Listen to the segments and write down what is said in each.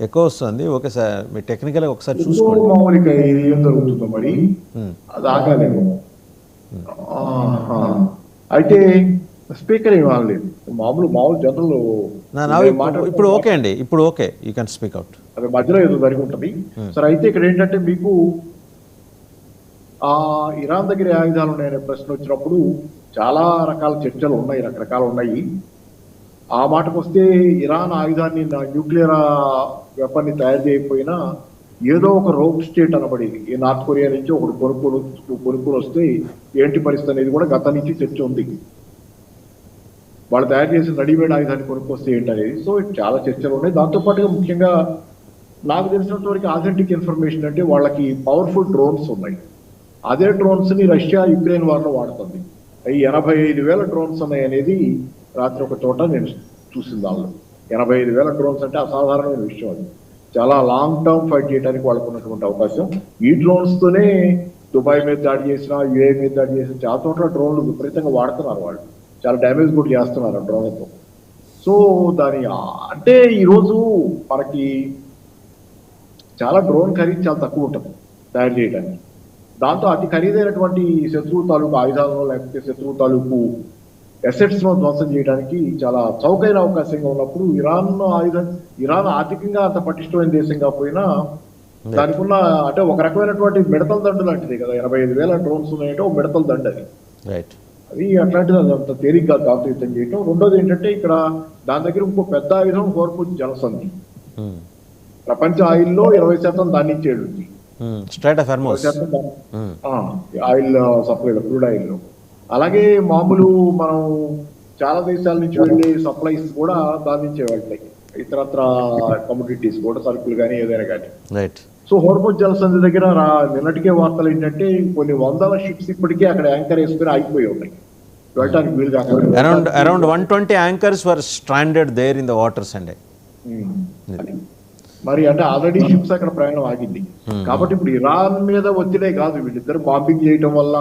ఎక్కువ వస్తుంది. Okay sir, మీరు టెక్నికల్గా ఒకసారి ఎక్కువ చూసుకోండి. మామూలుగా ఇది ఏం జరుగుతుందో మరి అది ఆగాలేము. ఆహా. అయితే స్పీకర్ ఏం ఆగలేదు. మామూలు జనరల్ ఇప్పుడు ఓకే అండి, ఇప్పుడు okay, you can speak out. అది మధ్యలో ఏదో జరిగి ఉంటుంది. సరే, అయితే ఇక్కడ ఏంటంటే మీకు ఇరాన్ దగ్గర ఏ ఆయుధాలు ఉన్నాయనే ప్రశ్న వచ్చినప్పుడు చాలా రకాల చర్చలు ఉన్నాయి, రకరకాలు ఉన్నాయి. ఆ మాటకు వస్తే ఇరాన్ ఆయుధాన్ని న్యూక్లియర్ వెపన్ని తయారు చేయకపోయినా ఏదో ఒక రోగ్ స్టేట్ అనబడేది ఈ నార్త్ కొరియా నుంచి ఒకటి కొనుక్కొని వస్తే ఏంటి పరిస్థితి అనేది కూడా గత నుంచి చర్చ ఉంది. వాళ్ళు తయారు చేసిన రెడీమేడ్ ఆయుధాన్ని కొనుక్కొస్తే ఏంటనేది. సో చాలా చర్చలు ఉన్నాయి. దాంతోపాటుగా ముఖ్యంగా నాకు తెలిసినంత వరకు ఆథెంటిక్ ఇన్ఫర్మేషన్ అంటే వాళ్ళకి పవర్ఫుల్ డ్రోన్స్ ఉన్నాయి. అదే డ్రోన్స్ ని రష్యా యుక్రెయిన్ వార్లో వాడుతుంది. ఈ 85,000 డ్రోన్స్ ఉన్నాయి అనేది రాత్రి ఒక చోట నేను చూసింది. వాళ్ళు 85,000 డ్రోన్స్ అంటే అసాధారణమైన విషయం. అది చాలా లాంగ్ టర్మ్ ఫైట్ చేయడానికి వాళ్ళకు ఉన్నటువంటి అవకాశం. ఈ డ్రోన్స్ తోనే దుబాయ్ మీద దాడి చేసిన, యుఏ మీద దాడి చేసిన చాలా చోట్ల డ్రోన్లు విపరీతంగా వాడుతున్నారు. వాళ్ళు చాలా డ్యామేజ్ కూడా చేస్తున్నారు ఆ డ్రోన్లతో. సో దాని అంటే ఈరోజు మనకి చాలా డ్రోన్ ఖరీదు చాలా తక్కువ ఉంటుంది తయారు చేయడానికి. దాంతో అతి ఖరీదైనటువంటి శత్రువు తాలూకు ఆయుధాలను లేకపోతే శత్రువు తాలూకు అసెట్స్ ను ధ్వంసం చేయడానికి చాలా చౌకైన అవకాశంగా ఉన్నప్పుడు ఇరాన్ ఆర్థికంగా అంత పటిష్టమైన దేశం కాకపోయినా దానికి ఉన్న అంటే ఒక రకమైనటువంటి మిడతల దండు లాంటిది కదా. 85,000 డ్రోన్స్ ఉన్నాయంటే ఒక మిడతల దండు అది. అది అట్లాంటిది అంత తేలిగ్గా దాంతో యుద్ధం చేయటం. రెండోది ఏంటంటే ఇక్కడ దాని దగ్గర ఇంకో పెద్ద ఆయుధం హోర్ముజ్ జలసంధి. ప్రపంచ ఆయిల్లో 20% దాని నుంచి ఏడుంది. Oil supply, crude oil. అలాగే మామూలు మనం చాలా దేశాల నుంచి వెళ్ళే సప్లైస్ కూడా దాని నుంచే వెళ్తాయి. ఇతరత్ర కమోడిటీస్ కూడా, సరుకులు కానీ ఏదైనా కానీ. సో హోర్ముజ్ జలసంధి దగ్గర నిన్నటికే వార్తలు ఏంటంటే కొన్ని వందల షిప్స్ ఇప్పటికే అక్కడ యాంకర్ వేసుకుని ఆగిపోయి ఉన్నాయి. వెళ్ళడానికి వీలు కాక around 120 anchors were stranded there in the waters అండి. మరి అంటే ఆల్రెడీ షిప్స్ అక్కడ ప్రయాణం ఆగింది. కాబట్టి ఇప్పుడు ఇరాన్ మీద ఒత్తిడే కాదు, వీళ్ళిద్దరు బాంబింగ్ చేయటం వల్ల,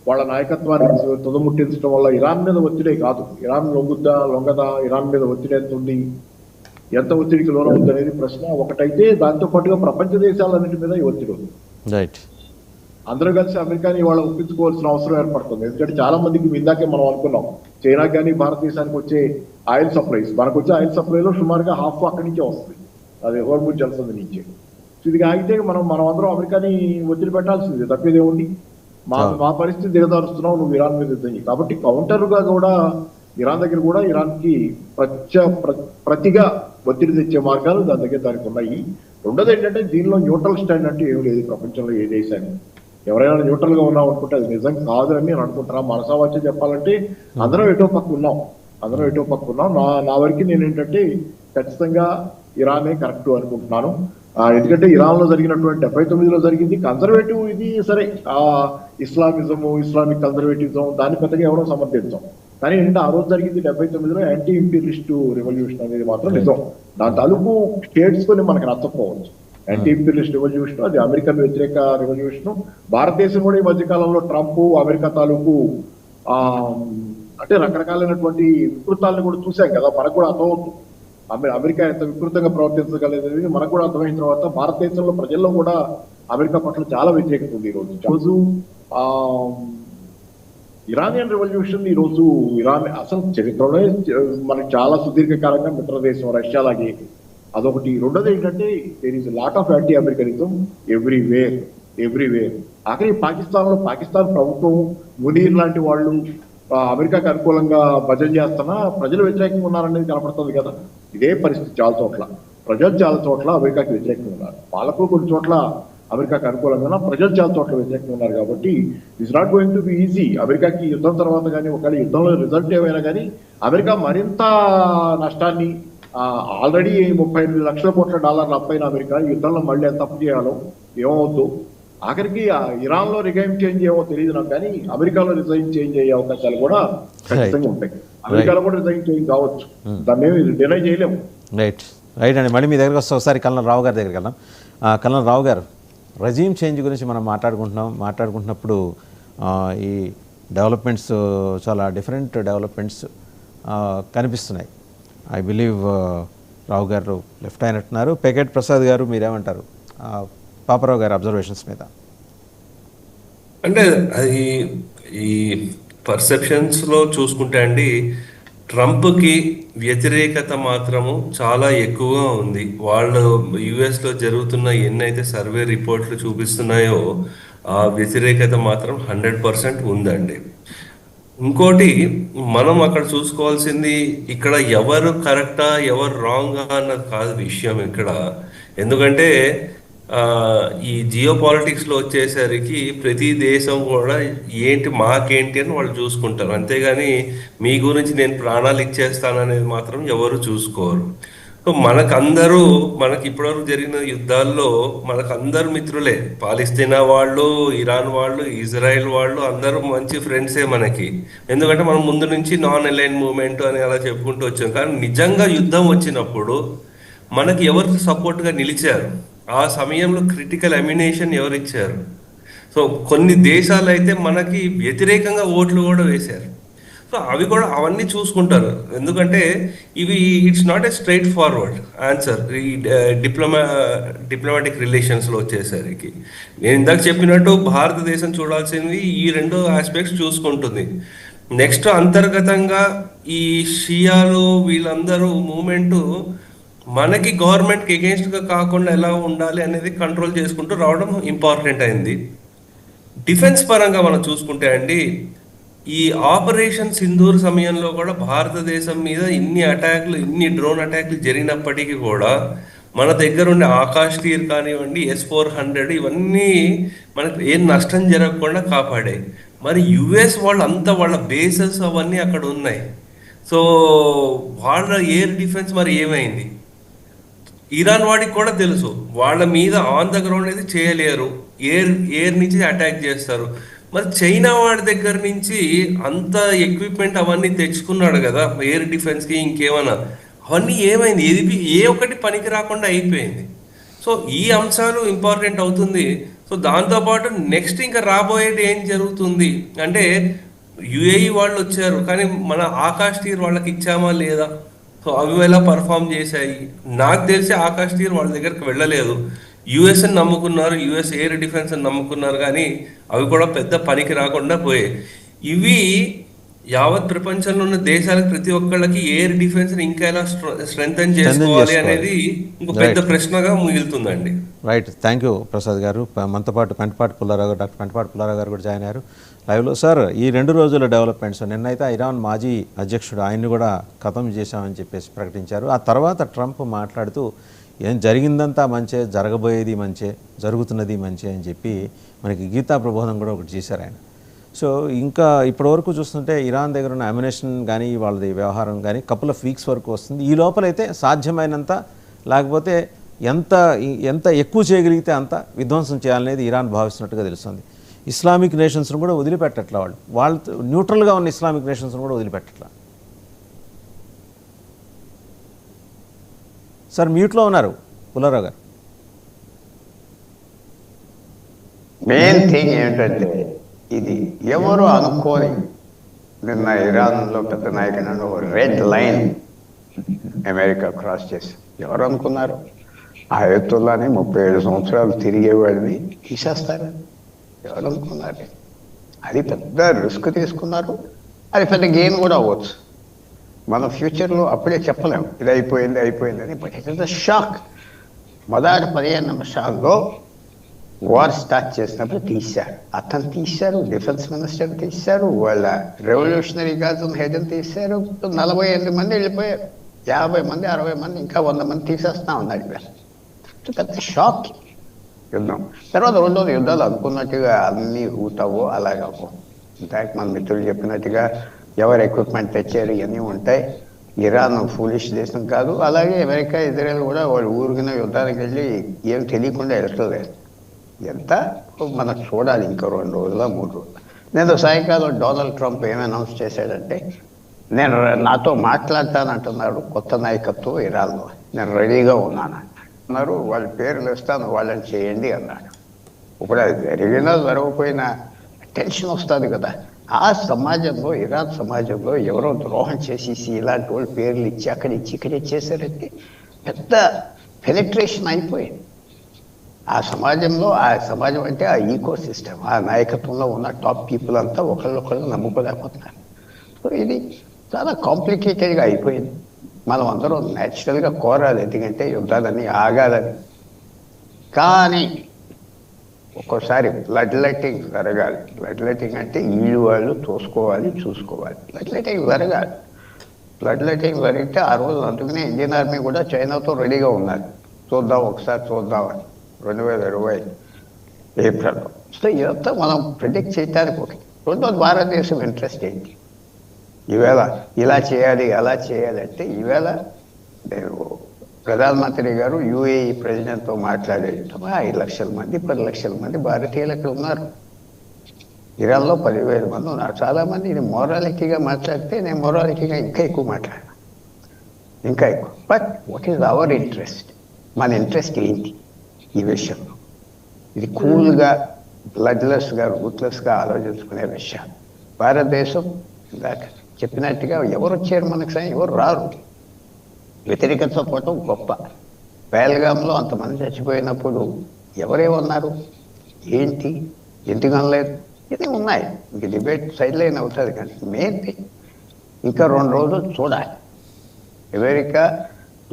వాళ్ళ నాయకత్వాన్ని తుదముట్టించడం వల్ల ఇరాన్ మీద ఒత్తిడే కాదు. ఇరాన్ లొంగదా, ఇరాన్ మీద ఒత్తిడి ఎంత ఉంది, ఎంత ఒత్తిడికి లోనవుతుంది అనేది ప్రశ్న ఒకటైతే, దాంతో పాటుగా ప్రపంచ దేశాలన్నింటి మీద ఒత్తిడి ఉంది. అందరూ కలిసి అమెరికాని వాళ్ళ ఒప్పించుకోవాల్సిన అవసరం ఏర్పడుతుంది. ఎందుకంటే చాలా మందికి ఇందాకే మనం అనుకున్నాం, చైనా కానీ భారతదేశానికి వచ్చే ఆయిల్ సప్లైస్, మనకు వచ్చే ఆయిల్ సప్లైలో సుమారుగా హాఫ్ అక్కడి నుంచే వస్తుంది, అది హోర్ముజ్ జలసంధి నుంచే. ఇది ఆగితే మనం అందరం అమెరికాని ఒత్తిడి పెట్టాల్సింది, తప్పేదేముంది. మా పరిస్థితి దిగదారుస్తున్నావు, నువ్వు ఇరాన్ మీద యుద్ధం. కాబట్టి కౌంటర్గా కూడా ఇరాన్ దగ్గర కూడా ఇరాన్కి ప్రతిగా ఒత్తిడి తెచ్చే మార్గాలు దాని దగ్గర దానికి ఉన్నాయి. రెండోది ఏంటంటే దీనిలో న్యూట్రల్ స్టాండ్ అంటే ఏమి లేదు ప్రపంచంలో ఏ దేశాన్ని. ఎవరైనా న్యూట్రల్ గా ఉన్నాం అనుకుంటే అది నిజం కాదు అని నేను అనుకుంటున్నా. మనసావాచ్యం చెప్పాలంటే అందరం ఎటో పక్క ఉన్నాం. నా వరకు నేను ఏంటంటే ఖచ్చితంగా ఇరానే కరెక్ట్ అనుకుంటున్నాను. ఎందుకంటే ఇరాన్ లో జరిగినటువంటి 79లో జరిగింది కన్జర్వేటివ్, ఇది సరే ఇస్లామిక్ కన్జర్వేటిజం, దాన్ని పెద్దగా ఎవరో సమర్థించాం. కానీ ఏంటంటే ఆ రోజు జరిగింది 79లో యాంటీ ఇంపీరియలిస్ట్ రెవల్యూషన్ అనేది మాత్రం నిజం. దాని తాలూకు స్టేట్స్ కొని మనకు నచ్చకపోవచ్చు. యాంటీ ఇంపీరియలిస్ట్ రెవల్యూషన్, అది అమెరికన్ వ్యతిరేక రెవల్యూషన్. భారతదేశం కూడా ఈ మధ్యకాలంలో ట్రంప్, అమెరికా తాలూకు అంటే రకరకాలైనటువంటి వికృతాలను కూడా చూసాం కదా. మనకు కూడా అర్థమవుతుంది అమెరికా ఎంత వికృతంగా ప్రవర్తించగలదు. మనకు కూడా అర్థమైన తర్వాత భారతదేశంలో ప్రజల్లో కూడా అమెరికా పట్ల చాలా వ్యతిరేకత ఉంది. ఈరోజు ఇరానియన్ రెవల్యూషన్, ఈరోజు ఇరాన్ అసలు చరిత్రలోనే మనకి చాలా సుదీర్ఘకాలంగా మిత్రదేశం రష్యా లాగే, అదొకటి. రెండోది ఏంటంటే there is lot of anti Americanism everywhere. ఆఖరి పాకిస్తాన్ ప్రభుత్వం, మునీర్ లాంటి వాళ్ళు అమెరికాకి అనుకూలంగా భజన చేస్తున్నా ప్రజలు వ్యతిరేకంగా ఉన్నారనేది కనపడుతుంది కదా. ఇదే పరిస్థితి చాలా చోట్ల. ప్రజలు చాలా చోట్ల అమెరికాకి వ్యతిరేకంగా ఉన్నారు. పాలకులు కొన్ని చోట్ల అమెరికాకి అనుకూలంగా, ప్రజలు చాలా చోట్ల వ్యతిరేకంగా ఉన్నారు. కాబట్టి it's not going to be easy. అమెరికాకి యుద్ధం తర్వాత కానీ ఒకవేళ యుద్ధంలో రిజల్ట్ ఏమైనా కానీ అమెరికా మరింత నష్టాన్ని, ఆల్రెడీ $38 లక్షల కోట్ల అప్పైన అమెరికా యుద్ధంలో మళ్ళీ ఎంత తప్పు చేయాలో ఏమవుద్దు. ఆఖరికి ఇరాన్ లో రిగైమ్ చేంజ్ ఏమో తెలియదు నాకు, కానీ అమెరికాలో రిజైన్ చేంజ్ అయ్యే అవకాశాలు కూడా ఖచ్చితంగా ఉంటాయి. అమెరికాలో కూడా రిజైన్ చేంజ్ కావచ్చు, దాన్ని ఏమి డినై చేయలేము. రైట్ అండి. మళ్ళీ మీ దగ్గరకు వస్తే ఒకసారి కల్నల్ రావు గారి దగ్గరికి వెళ్దాం. కల్నల్ రావు గారు, రెజీమ్ చేంజ్ గురించి మనం మాట్లాడుకుంటున్నప్పుడు ఈ డెవలప్మెంట్స్ చాలా డిఫరెంట్ డెవలప్మెంట్స్ కనిపిస్తున్నాయి. ఐ బిలీవ్ రావు గారు లెఫ్ట్ అయినట్టున్నారు. పెకెట్ ప్రసాద్ గారు మీరేమంటారు పాపారావు గారి అబ్జర్వేషన్స్ మీద? అంటే అది ఈ పర్సెప్షన్స్లో చూసుకుంటే అండి, ట్రంప్కి వ్యతిరేకత మాత్రము చాలా ఎక్కువగా ఉంది. వాళ్ళు యుఎస్లో జరుగుతున్న ఎన్నైతే సర్వే రిపోర్ట్లు చూపిస్తున్నాయో ఆ వ్యతిరేకత మాత్రం 100% ఉందండి. ఇంకోటి మనం అక్కడ చూసుకోవాల్సింది, ఇక్కడ ఎవరు కరెక్టా ఎవరు రాంగా అన్నది కాదు విషయం ఇక్కడ. ఎందుకంటే ఆ, ఈ జియో పాలిటిక్స్లో వచ్చేసరికి ప్రతి దేశం కూడా ఏంటి మాకేంటి అని వాళ్ళు చూసుకుంటారు, అంతేగాని మీ గురించి నేను ప్రాణాలు ఇచ్చేస్తాననేది మాత్రం ఎవరు చూసుకోరు. సో మనకందరూ, మనకి ఇప్పటివరకు జరిగిన యుద్ధాల్లో మనకందరూ మిత్రులే. పాలిస్తీనా వాళ్ళు, ఇరాన్ వాళ్ళు, ఇజ్రాయెల్ వాళ్ళు అందరూ మంచి ఫ్రెండ్సే మనకి. ఎందుకంటే మనం ముందు నుంచి నాన్ అలైన్ మూవ్మెంట్ అని అలా చెప్పుకుంటూ వచ్చాం. కానీ నిజంగా యుద్ధం వచ్చినప్పుడు మనకి ఎవరు సపోర్ట్గా నిలిచారు, ఆ సమయంలో క్రిటికల్ అమ్యునేషన్ ఎవరు ఇచ్చారు? సో కొన్ని దేశాలు అయితే మనకి వ్యతిరేకంగా ఓట్లు కూడా వేశారు. సో అవి కూడా అవన్నీ చూసుకుంటారు. ఎందుకంటే ఇవి it's not a straight forward answer ఈ డిప్లొమాటిక్ రిలేషన్స్లో వచ్చేసరికి. నేను ఇందాక చెప్పినట్టు భారతదేశం చూడాల్సింది ఈ రెండు ఆస్పెక్ట్స్ చూసుకుంటుంది. నెక్స్ట్ అంతర్గతంగా ఈ షియాలు వీళ్ళందరూ మూమెంటు మనకి గవర్నమెంట్కి ఎగెన్స్ట్గా కాకుండా ఎలా ఉండాలి అనేది కంట్రోల్ చేసుకుంటూ రావడం ఇంపార్టెంట్ అయింది. డిఫెన్స్ పరంగా మనం చూసుకుంటే అండి, ఈ ఆపరేషన్ సింధూర్ సమయంలో కూడా భారతదేశం మీద ఇన్ని డ్రోన్ అటాక్లు జరిగినప్పటికీ కూడా మన దగ్గర ఉండే ఆకాష్ తీర్ కానివ్వండి, S-400 ఇవన్నీ మనకు ఏం నష్టం జరగకుండా కాపాడాయి. మరి యుఎస్ వాళ్ళు అంతా వాళ్ళ బేసెస్ అవన్నీ అక్కడ ఉన్నాయి. సో వాళ్ళ ఎయిర్ డిఫెన్స్ మరి ఏమైంది? ఇరాన్ వాడికి కూడా తెలుసు వాళ్ళ మీద ఆన్ ద గ్రౌండ్ అయితే చేయలేరు, ఎయిర్ నుంచి అటాక్ చేస్తారు. మరి చైనా వాడి దగ్గర నుంచి అంత ఎక్విప్మెంట్ అవన్నీ తెచ్చుకున్నాడు కదా ఎయిర్ డిఫెన్స్కి, ఇంకేమన్నా అవన్నీ ఏమైంది? ఏ ఒక్కటి పనికి రాకుండా అయిపోయింది. సో ఈ అంశాలు ఇంపార్టెంట్ అవుతుంది. సో దాంతోపాటు నెక్స్ట్ ఇంకా రాబోయేది ఏం జరుగుతుంది అంటే, యుఏఈ వాళ్ళు వచ్చారు కానీ మన ఆకాష్ తీర్ వాళ్ళకి ఇచ్చామా లేదా? సో అవి ఎలా పర్ఫామ్ చేశాయి? నాకు తెలిసి ఆకాష్ తీర్ వాళ్ళ దగ్గరికి వెళ్ళలేదు. యుఎస్ని నమ్ముకున్నారు, యుఎస్ ఎయిర్ డిఫెన్స్ అని నమ్ముకున్నారు, కానీ అవి కూడా పెద్ద పనికి రాకుండా పోయాయి. ఇవి యావత్ ప్రపంచంలో ఉన్న దేశాలకు ప్రతి ఒక్కళ్ళకి ఎయిర్ డిఫెన్స్ ఇంకా ఎలా స్ట్రెంథన్ చేసుకోవాలి అనేది ఇంకో పెద్ద ప్రశ్నగా మిగులుతుందండి. రైట్, థ్యాంక్ యూ ప్రసాద్ గారు. మనతో పాటు డాక్టర్ పెంటపాటి పుల్లారావు గారు కూడా జాయిన్ అయ్యారు లైవ్లో. సార్, ఈ 2 రోజుల డెవలప్మెంట్స్, నిన్నైతే ఇరాన్ మాజీ అధ్యక్షుడు ఆయన్ని కూడా ఖతం చేశామని చెప్పేసి ప్రకటించారు. ఆ తర్వాత ట్రంప్ మాట్లాడుతూ ఏం జరిగిందంతా మంచే, జరగబోయేది మంచే, జరుగుతున్నది మంచే అని చెప్పి మనకి గీతా ప్రబోధం కూడా ఒకటి చేశారు ఆయన. సో ఇంకా ఇప్పటివరకు చూస్తుంటే ఇరాన్ దగ్గర ఉన్న అమ్యునేషన్ కానీ వాళ్ళది వ్యవహారం కానీ కపుల్ ఆఫ్ వీక్స్ వరకు వస్తుంది. ఈ లోపలైతే సాధ్యమైనంత, లేకపోతే ఎంత ఎక్కువ చేయగలిగితే అంత విధ్వంసం చేయాలనేది ఇరాన్ భావిస్తున్నట్టుగా తెలుస్తుంది. ఇస్లామిక్ నేషన్స్ను కూడా వదిలిపెట్టట్లా, వాళ్ళు న్యూట్రల్గా ఉన్న ఇస్లామిక్ నేషన్స్ను కూడా వదిలిపెట్టట్లా. సార్ మ్యూట్లో ఉన్నారు పుల్లారావు గారు. మెయిన్ థింగ్ ఏంటంటే, ఇది ఎవరు అనుకోని నిన్న ఇరాన్లో పెద్ద నాయకుడు రెడ్ లైన్ అమెరికా క్రాస్ చేసి ఎవరు అనుకున్నారు? ఆయతుల్లాని 37 సంవత్సరాలు తిరిగేవాడిని తీసేస్తారు ఎవరు అనుకున్నారు? అది పెద్ద రిస్క్ తీసుకున్నారు. అది పెద్ద గెయిన్ కూడా అవ్వచ్చు. మన ఫ్యూచర్లో అప్పుడే చెప్పలేము ఇది అయిపోయిందని. But it is the shock. మొదటి 15 నిమిషాల్లో వార్ స్టార్ట్ చేసినప్పుడు తీశారు, అతను తీశారు, డిఫెన్స్ మినిస్టర్ తీశారు, వాళ్ళ రెవల్యూషనరీ గార్డ్స్ హెడ్ని తీశారు. 48 మంది వెళ్ళిపోయారు. 50 మంది 60 మంది ఇంకా 100 మంది తీసేస్తా ఉన్నాడు. పెద్ద షాక్ యుద్ధం. తర్వాత రెండోది యుద్ధాలు అనుకున్నట్టుగా అన్నీ ఊతావో అలాగవో. ఇన్ఫాక్ట్ మన మిత్రులు చెప్పినట్టుగా ఎవరు ఎక్విప్మెంట్ తెచ్చారు ఇవన్నీ ఉంటాయి. ఇరాన్ ఫూలిష్ దేశం కాదు, అలాగే అమెరికా ఇజ్రాయెల్ కూడా వాళ్ళు ఊరికిన యుద్ధానికి వెళ్ళి ఏం తెలియకుండా వెళ్ళట్లేదు. ఎంత మనం చూడాలి ఇంకో 2 రోజుల 3 రోజులు. నేను సాయంకాలం డొనాల్డ్ ట్రంప్ ఏమి అనౌన్స్ చేశాడంటే, నేను నాతో మాట్లాడతానంటున్నాడు కొత్త నాయకత్వం ఇరాన్లో, నేను రెడీగా ఉన్నాను అన్నారు. వాళ్ళ పేర్లు ఇస్తాను, వాళ్ళని చేయండి అన్నాడు. ఇప్పుడు అది జరిగినా జరగకపోయినా టెన్షన్ వస్తుంది కదా. ఆ సమాజంలో, ఇరాన్ సమాజంలో ఎవరో ద్రోహం చేసేసి ఇలాంటి వాళ్ళు పేర్లు ఇచ్చి అక్కడ ఇచ్చి ఇక్కడ ఇచ్చేసారంటే పెద్ద పెనిట్రేషన్ అయిపోయింది ఆ సమాజం అంటే ఆ ఈకో సిస్టమ్, ఆ నాయకత్వంలో ఉన్న టాప్ పీపుల్ అంతా ఒకళ్ళొకళ్ళు నమ్ముకోలేకపోతున్నారు. సో ఇది చాలా కాంప్లికేటెడ్గా అయిపోయింది. మనం అందరం న్యాచురల్గా కోరాలి, ఎందుకంటే యుద్ధాలన్నీ ఆగాలని. కానీ ఒక్కోసారి బ్లడ్ లెట్టింగ్ జరగాలి. బ్లడ్ లెట్టింగ్ అంటే వీళ్ళు వాళ్ళు చూసుకోవాలి. బ్లడ్ లెట్టింగ్ జరగాలి. బ్లడ్ లెట్టింగ్ జరిగితే ఆ రోజు అందుకనే ఇండియన్ ఆర్మీ కూడా చైనాతో రెడీగా ఉన్నారు. ఒకసారి చూద్దామని 2020 ఏప్రిల్లో. సో ఇదంతా మనం ప్రిడిక్ట్ చేయడానికి ఒకటి. రెండోది భారతదేశం ఇంట్రెస్ట్ ఏంటి, ఈవేళ ఇలా చేయాలి అలా చేయాలి అంటే, ఈవేళ నేను ప్రధానమంత్రి గారు యూఏఈ ప్రెసిడెంట్తో మాట్లాడేటప్పుడు 5 లక్షల మంది 10 లక్షల మంది భారతీయులు అక్కడ ఉన్నారు. ఇరాన్లో 10,000 మంది ఉన్నారు. చాలామంది ఇది మొరాలిటీగా మాట్లాడితే నేను మొరాలిటీగా ఇంకా ఎక్కువ మాట్లాడాను, ఇంకా ఎక్కువ. But what is our interest? మన ఇంట్రెస్ట్ ఏంటి ఈ విషయంలో? ఇది కూల్గా బ్లడ్లెస్గా రూత్లెస్గా ఆలోచించుకునే విషయాలు. భారతదేశం ఇందాక చెప్పినట్టుగా ఎవరు వచ్చారు మనకు సాయం? ఎవరు రారు. వ్యతిరేకతతో పోవటం గొప్ప. పేల్గాంలో అంతమంది చచ్చిపోయినప్పుడు ఎవరేమన్నారు, ఏంటి, ఎందుకు అనలేదు, ఇది ఉన్నాయి. ఇంక డిబేట్ సైడ్ లైన్ అవుతుంది. కానీ మెయిన్ థింగ్ ఇంకా 2 రోజులు చూడాలి. అమెరికా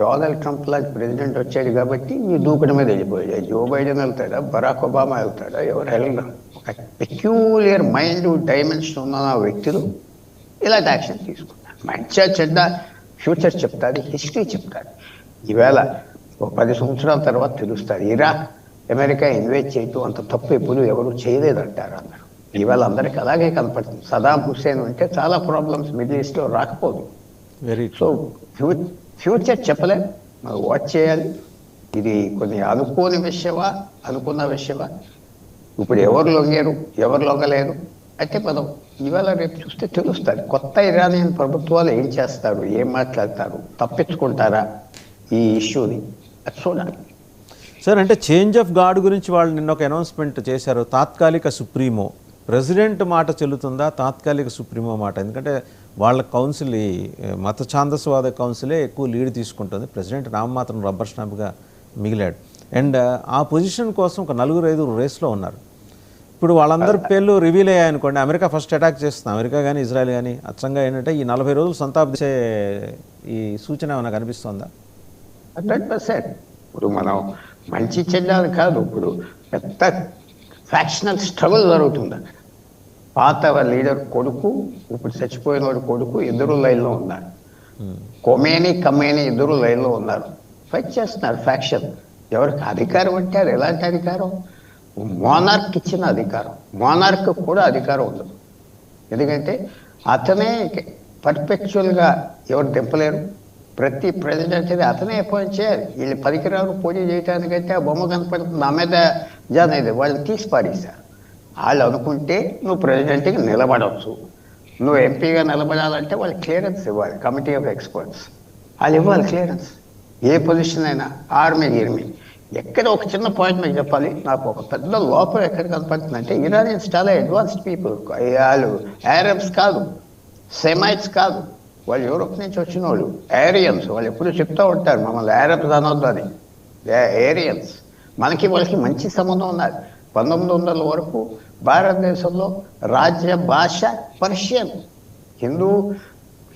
డొనాల్డ్ ట్రంప్ లాంటి ప్రెసిడెంట్ వచ్చాడు కాబట్టి ఈ దూకుడు మీద వెళ్ళిపోయాడు. జో బైడెన్ వెళ్తాడా, బరాక్ ఒబామా వెళ్తాడా, ఎవరు వెళ్ళరు. ఒక పెక్యూలియర్ మైండ్ డైమెన్షన్ ఉన్న వ్యక్తులు ఇలాంటి యాక్షన్ తీసుకుంటారు. మంచిగా చెడ్డ ఫ్యూచర్ చెప్తారు, హిస్టరీ చెప్తారు. ఈవేళ 10 సంవత్సరాల తర్వాత తెలుస్తారు ఇరాక్ అమెరికా ఇన్వైట్ చేయటం అంత తప్పు ఎప్పుడు ఎవరు చేయలేదంటారు అందరూ. ఈవేళ అందరికీ అలాగే కనపడుతుంది. సదాం హుస్సేన్ ఉంటే చాలా ప్రాబ్లమ్స్ మిడిల్ ఈస్ట్లో రాకపోదు. సో ఫ్యూచర్ చెప్పలేం, మనం వాచ్ చేయాలి. ఇది కొన్ని అనుకోని విషయమా, అనుకున్న విషయమా, ఇప్పుడు ఎవరు లొంగారు ఎవరు లొంగలేరు అంటే మనం ఇవాళ రేపు చూస్తే తెలుస్తుంది. కొత్త ఇరానియన్ ప్రభుత్వాలు ఏం చేస్తారు, ఏం మాట్లాడతారు, తప్పించుకుంటారా ఈ ఇష్యూని, అది చూడాలి. సార్, అంటే చేంజ్ ఆఫ్ గార్డ్ గురించి వాళ్ళు నిన్న ఒక అనౌన్స్మెంట్ చేశారు. తాత్కాలిక సుప్రీమో ప్రెసిడెంట్ మాట చెల్లుతుందా, తాత్కాలిక సుప్రీమో మాట? ఎందుకంటే వాళ్ళ కౌన్సిల్, ఈ మత ఛాందస్వాద కౌన్సిలే ఎక్కువ లీడ్ తీసుకుంటుంది. ప్రెసిడెంట్ నామమాత్రం రబ్బర్ స్టాంప్గా మిగిలాడు. అండ్ ఆ పొజిషన్ కోసం ఒక 4-5 రేస్లో ఉన్నారు. ఇప్పుడు వాళ్ళందరి పేర్లు రివీల్ అయ్యాయనుకోండి, అమెరికా ఫస్ట్ అటాక్ చేస్తుంది. అమెరికా కానీ ఇజ్రాయెల్ కానీ అచ్చంగా ఏంటంటే ఈ 40 రోజులు సంతాపే ఈ సూచన ఏమైనా కనిపిస్తుందా? 100%. ఇప్పుడు మనం మంచి చెడ్డాలి కాదు, ఇప్పుడు పెద్ద ఫ్యాక్షనల్ స్ట్రగుల్ జరుగుతుంది అక్కడ. పాత లీడర్ కొడుకు, ఇప్పుడు చచ్చిపోయిన వాడు కొడుకు ఇద్దరు లైన్లో ఉన్నారు. కమేని ఇద్దరు లైన్లో ఉన్నారు, ఫైట్ చేస్తున్నారు. ఫ్యాక్షన్ ఎవరికి అధికారం అంటే అది ఎలాంటి అధికారం? మోనార్క్ ఇచ్చిన అధికారం. మోనార్క్ కూడా అధికారం ఉండదు, ఎందుకంటే అతనే పర్ఫెక్చువల్గా ఎవరు దింపలేరు. ప్రతి ప్రెసిడెంట్ అది అతనే అపాయింట్ చేయాలి. వీళ్ళు పనికిరారు పోటీ చేయడానికంటే ఆ బొమ్మ కనపడుతుంది నా మీద జానేది, వాళ్ళు తీసి పాడేశారు. వాళ్ళు అనుకుంటే నువ్వు ప్రెసిడెంట్కి నిలబడవచ్చు, నువ్వు ఎంపీగా నిలబడాలంటే వాళ్ళు క్లియరెన్స్ ఇవ్వాలి. కమిటీ ఆఫ్ ఎక్స్పర్ట్స్ వాళ్ళు ఇవ్వాలి క్లియరెన్స్. ఏ పొజిషన్ అయినా ఆర్మీ ఎక్కడ ఒక చిన్న పాయింట్ మీకు చెప్పాలి. నాకు ఒక పెద్ద లోపం ఎక్కడ కనపడుతుందంటే, ఇరానియన్స్ చాలా అడ్వాన్స్డ్ పీపుల్. వాళ్ళు ఆరబ్స్ కాదు, సెమైట్స్ కాదు, వాళ్ళు యూరోప్ నుంచి వచ్చిన వాళ్ళు ఏరియన్స్. వాళ్ళు ఎప్పుడు చెప్తూ ఉంటారు మమ్మల్ని ఆరబ్స్ అనొద్దు అని. ఏరియన్స్. మనకి వాళ్ళకి మంచి సంబంధం ఉన్నది. 1900 వరకు భారతదేశంలో రాజ్య భాష పర్షియన్.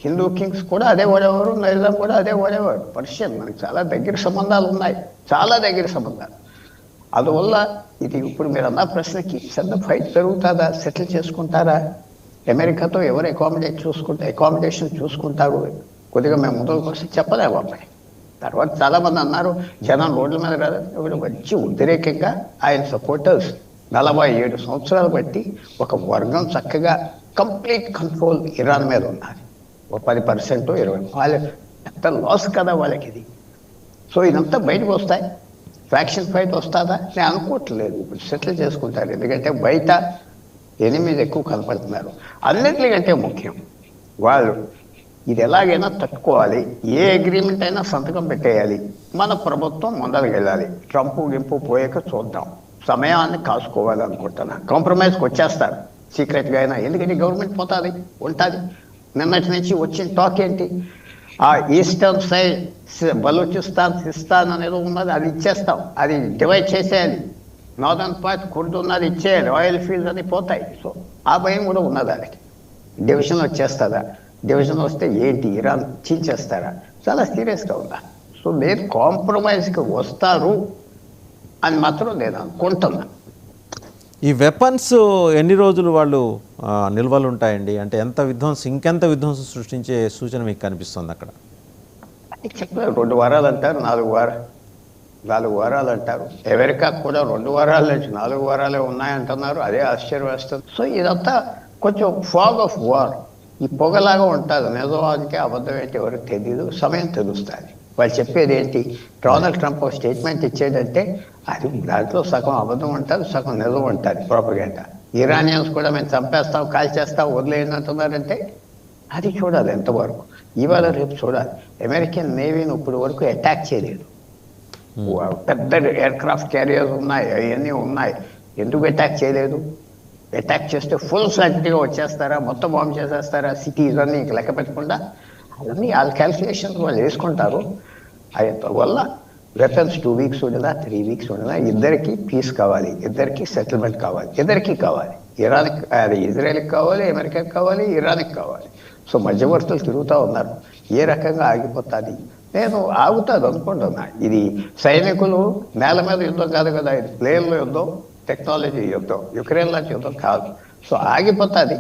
హిందూ కింగ్స్ కూడా అదే వాడేవారు, నైజాం కూడా అదే వాడేవారు పర్షియన్. మనకి చాలా దగ్గర సంబంధాలు ఉన్నాయి, చాలా దగ్గర సంబంధాలు. అందువల్ల ఇది ఇప్పుడు మీరు అన్న ప్రశ్నకి పెద్ద ఫైట్ జరుగుతుందా, సెటిల్ చేసుకుంటారా, అమెరికాతో ఎవరు అకామిడేషన్ చూసుకుంటారు, కొద్దిగా మేము ముందుకు వస్తే చెప్పలేము అబ్బాయి. తర్వాత చాలామంది అన్నారు జనం రోడ్ల మీద రాదు, వచ్చి వ్యతిరేకంగా ఆయన సపోర్టర్స్ 47 సంవత్సరాలు బట్టి ఒక వర్గం చక్కగా కంప్లీట్ కంట్రోల్ ఇరాన్ మీద ఉన్నారు. ఒక 10% 20%. వాళ్ళు ఎంత లాస్ కదా వాళ్ళకి ఇది. సో ఇదంతా బయటకు వస్తాయి. ఫ్యాక్షన్ ఫైట్ వస్తుందా నేను అనుకోవట్లేదు. ఇప్పుడు సెటిల్ చేసుకుంటారు, ఎందుకంటే బయట ఎనిమిది ఎక్కువ కనపడుతున్నారు. అన్నింటికంటే ముఖ్యం వాళ్ళు ఇది ఎలాగైనా తట్టుకోవాలి. ఏ అగ్రిమెంట్ అయినా సంతకం పెట్టేయాలి. మన ప్రభుత్వం ముందరకు వెళ్ళాలి. ట్రంప్ గింపు పోయాక చూద్దాం. సమయాన్ని కాసుకోవాలి అనుకుంటున్నా. కాంప్రమైజ్కి వచ్చేస్తారు సీక్రెట్గా అయినా, ఎందుకంటే గవర్నమెంట్ పోతుంది ఉంటుంది. నిన్నటి నుంచి వచ్చిన టాక్ ఏంటి, ఆ ఈస్టర్న్ సైడ్ బలూచిస్తాన్ సిస్తాన్ అనేది ఉన్నది, అది ఇచ్చేస్తాం, అది డివైడ్ చేసేయాలి. నార్దర్న్ పార్ట్ కుర్దు ఉన్నది ఇచ్చేయాలి, ఆయిల్ ఫీల్డ్స్ అని పోతాయి. సో ఆ భయం కూడా ఉన్నది దానికి. డివిజన్ వచ్చేస్తుందా, డివిజన్ వస్తే ఏంటి, ఇరాన్ చీల్చేస్తారా, చాలా సీరియస్గా ఉందా. సో నేను కాంప్రమైజ్కి వస్తారు అని మాత్రం నేను అనుకుంటున్నా. ఈ వెపన్స్ ఎన్ని రోజులు వాళ్ళు నిల్వలు ఉంటాయండి? అంటే ఇంకెంత విధ్వంసం సృష్టించే సూచన మీకు కనిపిస్తుంది అక్కడ? చెప్పలేదు, 2 వారాలు అంటారు, 4 వారాలు అంటారు. అమెరికా కూడా 2 వారాల నుంచి 4 వారాలే ఉన్నాయంటున్నారు, అదే ఆశ్చర్యం వేస్తుంది. సో ఇదంతా కొంచెం ఫాగ్ ఆఫ్ వార్, ఈ పొగలాగా ఉంటుంది. నిజానికి అబద్ధం ఏంటి ఎవరికి తెలియదు, సమయం తెలుస్తుంది. వాళ్ళు చెప్పేది ఏంటి, డొనాల్డ్ ట్రంప్ స్టేట్మెంట్ ఇచ్చేదంటే అది దాంట్లో సగం అబద్ధం ఉంటుంది, సగం నిజం ఉంటుంది, ప్రొపగెండా. ఇరానియన్స్ కూడా మేము చంపేస్తాం, కాల్చేస్తాం, వదిలేయండి అంటున్నారంటే అది చూడాలి ఎంతవరకు. ఇవాళ రేపు చూడాలి. అమెరికన్ నేవీని ఇప్పుడు వరకు అటాక్ చేయలేదు. పెద్ద ఎయిర్ క్రాఫ్ట్ క్యారియర్స్ ఉన్నాయి, అవన్నీ ఉన్నాయి, ఎందుకు అటాక్ చేయలేదు? అటాక్ చేస్తే ఫుల్ ఫ్లడ్గా వచ్చేస్తారా, మొత్తం బాంబు చేసేస్తారా, సిటీస్ అన్నీ ఇంక లెక్క పెట్టకుండా? అవన్నీ వాళ్ళ క్యాల్కులేషన్స్ వాళ్ళు వేసుకుంటారు. వల్ల వెపన్స్ 2 వీక్స్ ఉండదా, 3 వీక్స్ ఉండదా, ఇద్దరికి పీస్ కావాలి, ఇద్దరికి సెటిల్మెంట్ కావాలి, ఇద్దరికి కావాలి. ఇరాన్కి, అది ఇజ్రాయెల్కి కావాలి, అమెరికాకి కావాలి, ఇరాన్కి కావాలి. సో మధ్యవర్తులు తిరుగుతూ ఉన్నారు. ఏ రకంగా ఆగిపోతుంది? నేను ఆగుతుంది అనుకుంటున్నా. ఇది సైనికులు నేల మీద యుద్ధం కాదు కదా, ఇది ప్లేన్లో యుద్ధం, టెక్నాలజీ యుద్ధం, యుక్రెయిన్ లాంటి యుద్ధం కాదు. సో ఆగిపోతుంది,